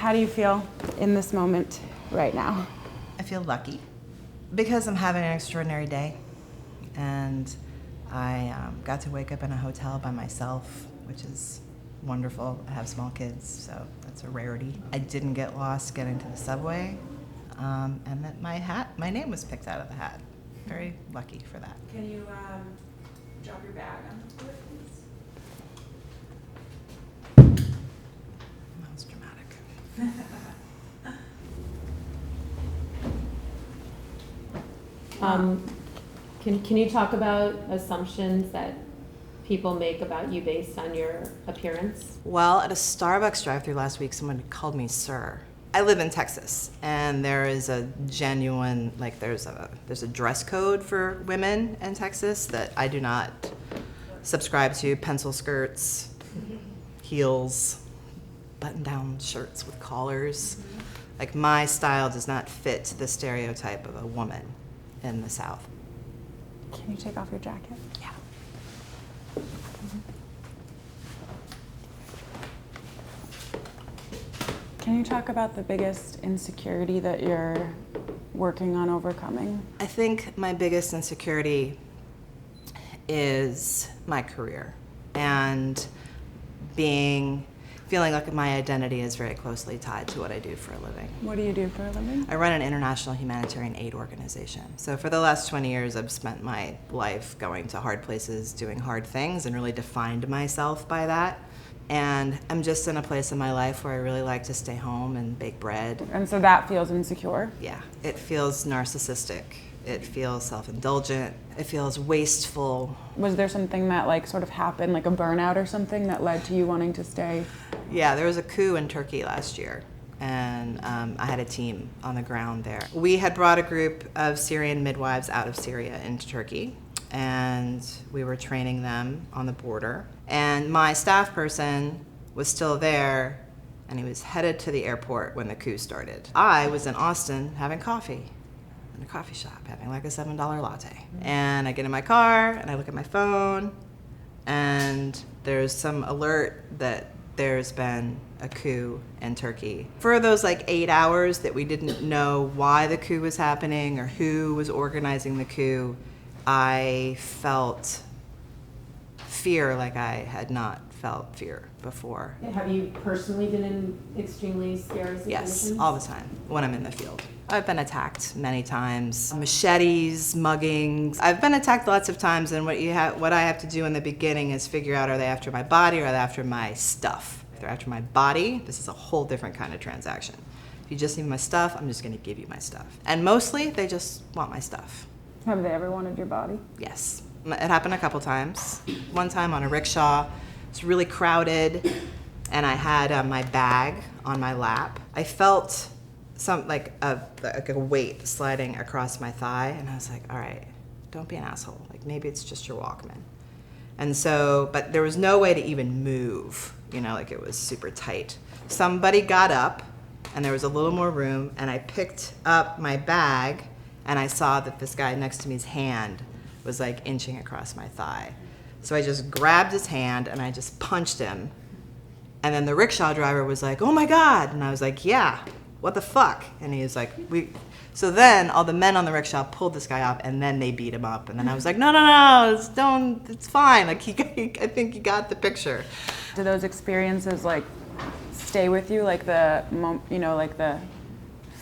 How do you feel in this moment right now? I feel lucky because I'm having an extraordinary day, and I got to wake up in a hotel by myself, which is wonderful. I have small kids, so that's a rarity. I didn't get lost getting to the subway, and that my name was picked out of the hat. Very lucky for that. Can you drop your bag on the floor, please? That was dramatic. Can you talk about assumptions that people make about you based on your appearance? Well, at a Starbucks drive-thru last week, someone called me sir. I live in Texas, and there is a genuine, like there's a dress code for women in Texas that I do not subscribe to. Pencil skirts, heels, button-down shirts with collars. Like, my style does not fit the stereotype of a woman in the South. Can you take off your jacket? Yeah. Can you talk about the biggest insecurity that you're working on overcoming? I think my biggest insecurity is my career and feeling like my identity is very closely tied to what I do for a living. What do you do for a living? I run an international humanitarian aid organization. So for the last 20 years, I've spent my life going to hard places, doing hard things, and really defined myself by that. And I'm just in a place in my life where I really like to stay home and bake bread. And so that feels insecure? Yeah, it feels narcissistic. It feels self-indulgent. It feels wasteful. Was there something that like sort of happened, like a burnout or something that led to you wanting to stay? Yeah, there was a coup in Turkey last year, and I had a team on the ground there. We had brought a group of Syrian midwives out of Syria into Turkey, and we were training them on the border. And my staff person was still there, and he was headed to the airport when the coup started. I was in Austin having coffee in a coffee shop, having like a $7 latte. And I get in my car, and I look at my phone, and there's some alert that there's been a coup in Turkey. For those like 8 hours that we didn't know why the coup was happening or who was organizing the coup, I felt fear like I had not felt fear before. Have you personally been in extremely scary situations? Yes, all the time when I'm in the field. I've been attacked many times. Machetes, muggings. I've been attacked lots of times, and what I have to do in the beginning is figure out, are they after my body or are they after my stuff? If they're after my body, this is a whole different kind of transaction. If you just need my stuff, I'm just gonna give you my stuff. And mostly, they just want my stuff. Have they ever wanted your body? Yes. It happened a couple times. One time on a rickshaw, it's really crowded, and I had my bag on my lap. I felt like a weight sliding across my thigh, and I was like, all right, don't be an asshole. Like, maybe it's just your Walkman. And so, but there was no way to even move, like it was super tight. Somebody got up, and there was a little more room, and I picked up my bag, and I saw that this guy next to me's hand was like inching across my thigh. So I just grabbed his hand, and I just punched him. And then the rickshaw driver was like, oh my God. And I was like, yeah. What the fuck? And he was like, So then all the men on the rickshaw pulled this guy off, and then they beat him up. And then I was like, no, it's fine. Like, I think you got the picture. Do those experiences like stay with you, like the like the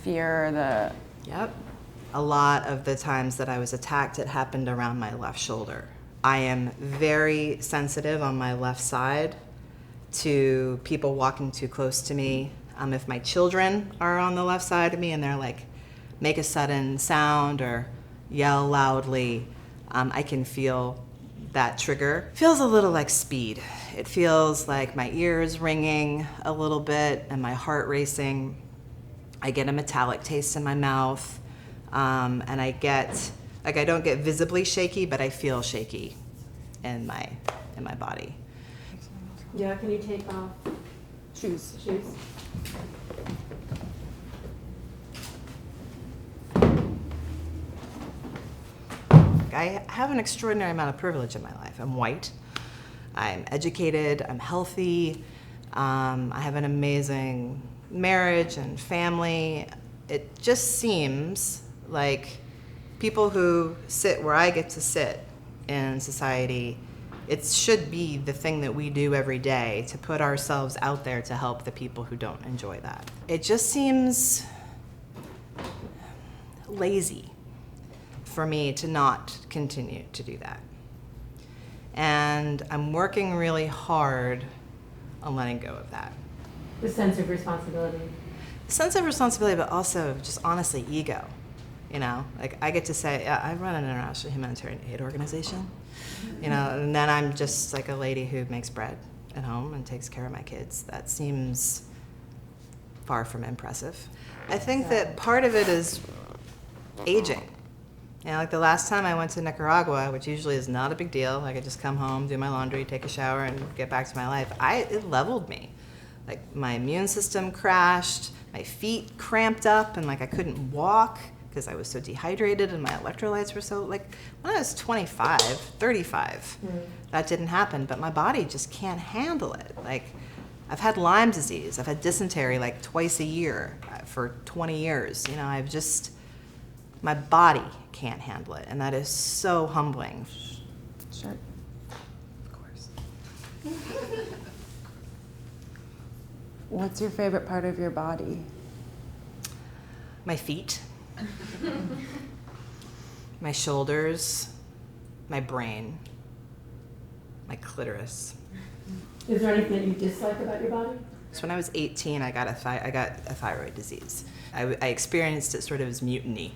fear or the? Yep. A lot of the times that I was attacked, it happened around my left shoulder. I am very sensitive on my left side to people walking too close to me. If my children are on the left side of me and they're like, make a sudden sound or yell loudly, I can feel that trigger. It feels a little like speed. It feels like my ears ringing a little bit and my heart racing. I get a metallic taste in my mouth, and I don't get visibly shaky, but I feel shaky in my body. Yeah, can you take off Shoes. I have an extraordinary amount of privilege in my life. I'm white, I'm educated, I'm healthy, I have an amazing marriage and family, it just seems like people who sit where I get to sit in society, it should be the thing that we do every day to put ourselves out there to help the people who don't enjoy that. It just seems lazy for me to not continue to do that. And I'm working really hard on letting go of that. The sense of responsibility. Sense of responsibility, but also just honestly ego. You know, like I get to say, yeah, I run an international humanitarian aid organization, you know, and then I'm just like a lady who makes bread at home and takes care of my kids. That seems far from impressive. I think that part of it is aging. You know, like the last time I went to Nicaragua, which usually is not a big deal, like I just come home, do my laundry, take a shower, and get back to my life, it leveled me. Like my immune system crashed, my feet cramped up, and like I couldn't walk because I was so dehydrated and my electrolytes were so, like when I was 25, 35, that didn't happen, but my body just can't handle it. Like I've had Lyme disease, I've had dysentery like twice a year for 20 years. You know, my body can't handle it, and that is so humbling. Sure. Of course. What's your favorite part of your body? My feet, my shoulders, my brain, my clitoris. Is there anything that you dislike about your body? So when I was 18, I got a thyroid disease. I experienced it sort of as mutiny.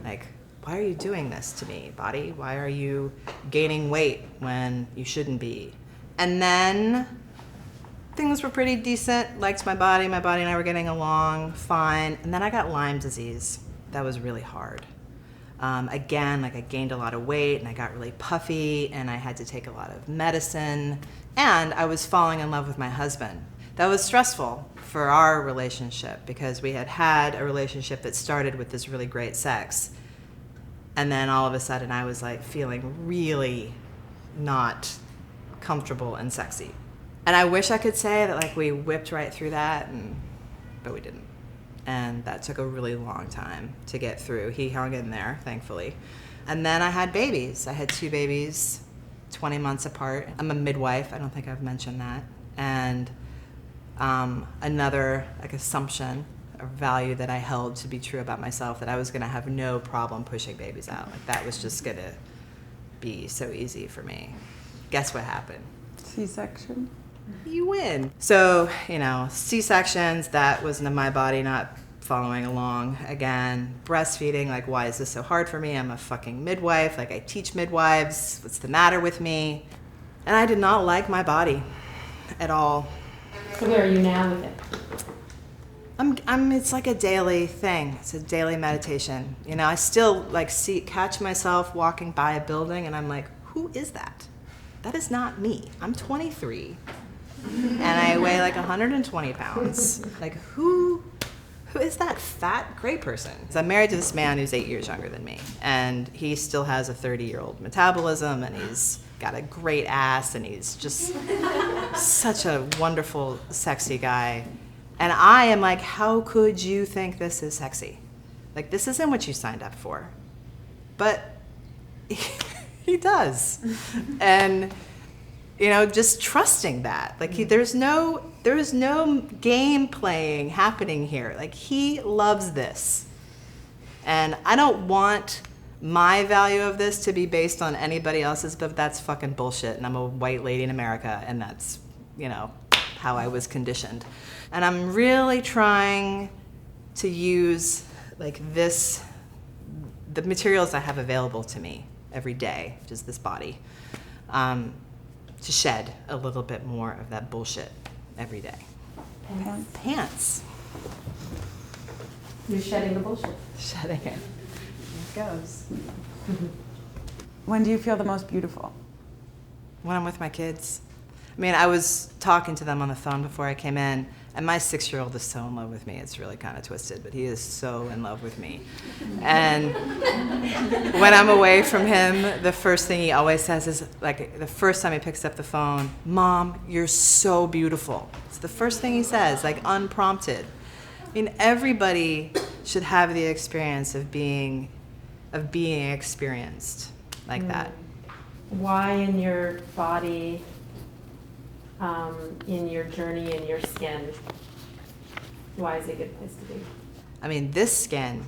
Like, why are you doing this to me, body? Why are you gaining weight when you shouldn't be? And then things were pretty decent, liked my body and I were getting along fine. And then I got Lyme disease. That was really hard. Again, like I gained a lot of weight and I got really puffy and I had to take a lot of medicine. And I was falling in love with my husband. That was stressful for our relationship because we had a relationship that started with this really great sex. And then all of a sudden I was like feeling really not comfortable and sexy. And I wish I could say that like we whipped right through that, but we didn't. And that took a really long time to get through. He hung in there, thankfully. And then I had babies. I had 2 babies, 20 months apart. I'm a midwife. I don't think I've mentioned that. And another like assumption or value that I held to be true about myself, that I was gonna have no problem pushing babies out. Like that was just gonna be so easy for me. Guess what happened? C-section? You win. So, you know, C-sections, that was in my body not following along. Again, breastfeeding, like why is this so hard for me? I'm a fucking midwife, like I teach midwives, what's the matter with me? And I did not like my body at all. So where are you now with it? It's like a daily thing. It's a daily meditation. You know, I still like catch myself walking by a building and I'm like, who is that? That is not me. I'm 23 and I weigh like 120 pounds. Like who is that fat gray person? 'Cause I'm married to this man who's 8 years younger than me and he still has a 30-year-old metabolism and he's got a great ass and he's just such a wonderful, sexy guy. And I am like, how could you think this is sexy? Like, this isn't what you signed up for. But he does. And, you know, just trusting that. Like, there is no game playing happening here. Like, he loves this. And I don't want my value of this to be based on anybody else's, but that's fucking bullshit. And I'm a white lady in America, and that's, you know, how I was conditioned. And I'm really trying to use like the materials I have available to me every day, which is this body, to shed a little bit more of that bullshit every day. Pants. You're shedding the bullshit. Shedding it. Here it goes. When do you feel the most beautiful? When I'm with my kids. I mean, I was talking to them on the phone before I came in, and my 6-year-old is so in love with me. It's really kind of twisted, but he is so in love with me. And when I'm away from him, the first thing he always says is, like, the first time he picks up the phone, "Mom, you're so beautiful." It's the first thing he says, like, unprompted. I mean, everybody should have the experience of being experienced like that. Why in your body, in your journey, in your skin, why is it a good place to be? I mean, this skin,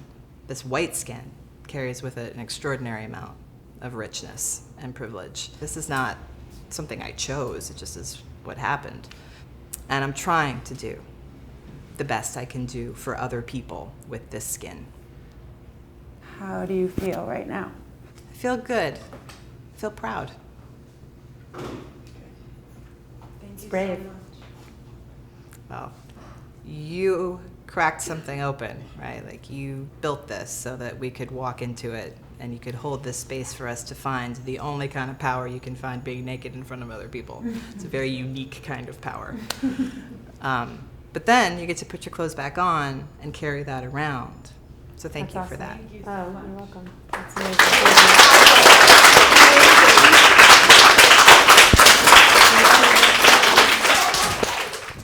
this white skin, carries with it an extraordinary amount of richness and privilege. This is not something I chose, it just is what happened. And I'm trying to do the best I can do for other people with this skin. How do you feel right now? I feel good. I feel proud. It's brave. Well, you cracked something open, right? Like you built this so that we could walk into it and you could hold this space for us to find the only kind of power you can find being naked in front of other people. It's a very unique kind of power. But then you get to put your clothes back on and carry that around. So thank That's you for awesome. that. Oh, you're welcome. That's amazing.